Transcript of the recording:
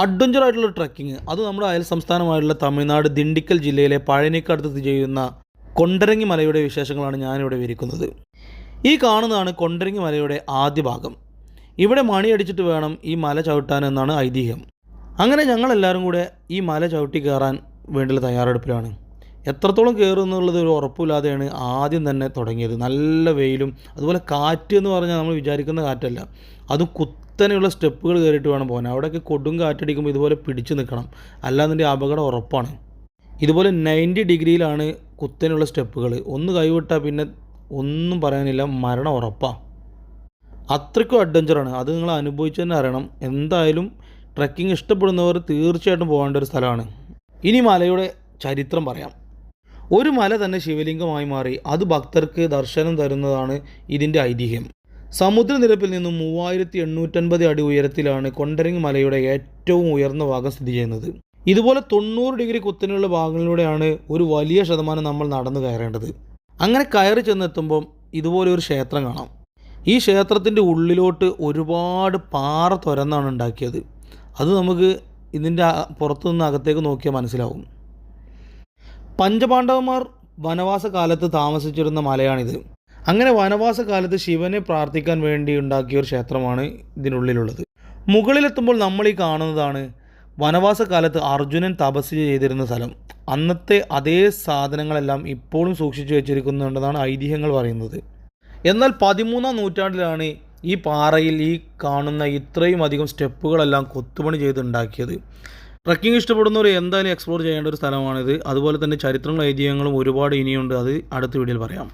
Adventure ആയിട്ടുള്ള trekking അത് നമ്മുടെ അയൽ സംസ്ഥാനമായിട്ടുള്ള തമിഴ്നാട് ദിണ്ടിക്കൽ ജില്ലയിലെ പഴനിക്കടുത്ത് സ്ഥിതി ചെയ്യുന്ന കൊണ്ടരങ്ങി മലയുടെ വിശേഷങ്ങളാണ് ഞാനിവിടെ വിവരിക്കുന്നത്. ഈ കാണുന്നതാണ് കൊണ്ടരങ്ങി മലയുടെ ആദ്യ ഭാഗം. ഇവിടെ മണിയടിച്ചിട്ട് വേണം ഈ മല ചവിട്ടാൻ എന്നാണ് ഐതിഹ്യം. അങ്ങനെ ഞങ്ങളെല്ലാവരും കൂടെ ഈ മല ചവിട്ടി കയറാൻ വേണ്ടിയുള്ള തയ്യാറെടുപ്പിലാണ്. എത്രത്തോളം കയറും എന്നുള്ളത് ഒരു ഉറപ്പില്ലാതെയാണ് ആദ്യം തന്നെ തുടങ്ങിയത്. നല്ല വെയിലും അതുപോലെ കാറ്റ് എന്ന് പറഞ്ഞാൽ നമ്മൾ വിചാരിക്കുന്ന കാറ്റല്ല, അതും കുത്തനെയുള്ള സ്റ്റെപ്പുകൾ കയറിയിട്ട് വേണം പോകാൻ. അവിടെയൊക്കെ കൊടും കാറ്റടിക്കുമ്പോൾ ഇതുപോലെ പിടിച്ചു നിൽക്കണം, അല്ലാതെ അപകടം ഉറപ്പാണ്. ഇതുപോലെ 90 ഡിഗ്രിയിലാണ് കുത്തനെയുള്ള സ്റ്റെപ്പുകൾ. ഒന്ന് കൈവിട്ടാൽ പിന്നെ ഒന്നും പറയാനില്ല, മരണം ഉറപ്പാണ്. അത്രയ്ക്കും അഡ്വഞ്ചറാണ്. അത് നിങ്ങൾ അനുഭവിച്ച് തന്നെ അറിയണം. എന്തായാലും ട്രക്കിംഗ് ഇഷ്ടപ്പെടുന്നവർ തീർച്ചയായിട്ടും പോകേണ്ട ഒരു സ്ഥലമാണ്. ഇനി മലയുടെ ചരിത്രം പറയാം. ഒരു മല തന്നെ ശിവലിംഗമായി മാറി അത് ഭക്തർക്ക് ദർശനം തരുന്നതാണ് ഇതിൻ്റെ ഐതിഹ്യം. സമുദ്രനിരപ്പിൽ നിന്നും 3850 അടി ഉയരത്തിലാണ് കൊണ്ടരങ്ങി മലയുടെ ഏറ്റവും ഉയർന്ന ഭാഗം സ്ഥിതി ചെയ്യുന്നത്. ഇതുപോലെ 90 ഡിഗ്രി കുത്തനെയുള്ള ഭാഗങ്ങളിലൂടെയാണ് ഒരു വലിയ ശതമാനം നമ്മൾ നടന്നു കയറേണ്ടത്. അങ്ങനെ കയറി ചെന്നെത്തുമ്പം ഇതുപോലെ ഒരു ക്ഷേത്രം കാണാം. ഈ ക്ഷേത്രത്തിൻ്റെ ഉള്ളിലോട്ട് ഒരുപാട് പാറ തുരന്നാണ് ഉണ്ടാക്കിയത്. അത് നമുക്ക് ഇതിൻ്റെ പുറത്തുനിന്ന് അകത്തേക്ക് നോക്കിയാൽ മനസ്സിലാവും. പഞ്ചപാണ്ഡവന്മാർ വനവാസ കാലത്ത് താമസിച്ചിരുന്ന മലയാണിത്. അങ്ങനെ വനവാസ കാലത്ത് ശിവനെ പ്രാർത്ഥിക്കാൻ വേണ്ടി ഉണ്ടാക്കിയ ഒരു ക്ഷേത്രമാണ് ഇതിനുള്ളിലുള്ളത്. മുകളിലെത്തുമ്പോൾ നമ്മൾ ഈ കാണുന്നതാണ് വനവാസ കാലത്ത് അർജുനൻ തപസ് ചെയ്തിരുന്ന സ്ഥലം. അന്നത്തെ അതേ സാധനങ്ങളെല്ലാം ഇപ്പോഴും സൂക്ഷിച്ചു വെച്ചിരിക്കുന്നുണ്ടെന്നാണ് ഐതിഹ്യങ്ങൾ പറയുന്നത്. എന്നാൽ 13-ാം നൂറ്റാണ്ടിലാണ് ഈ പാറയിൽ ഈ കാണുന്ന ഇത്രയും അധികം സ്റ്റെപ്പുകളെല്ലാം കൊത്തുപണി ചെയ്തുണ്ടാക്കിയത്. ട്രക്കിംഗ് ഇഷ്ടപ്പെടുന്നവർ എന്തായാലും എക്സ്പ്ലോർ ചെയ്യേണ്ട ഒരു സ്ഥലമാണിത്. അതുപോലെ തന്നെ ചരിത്രങ്ങളും ഐതിഹ്യങ്ങളും ഒരുപാട് ഇനിയുണ്ട്. അത് അടുത്ത വീഡിയോയിൽ പറയാം.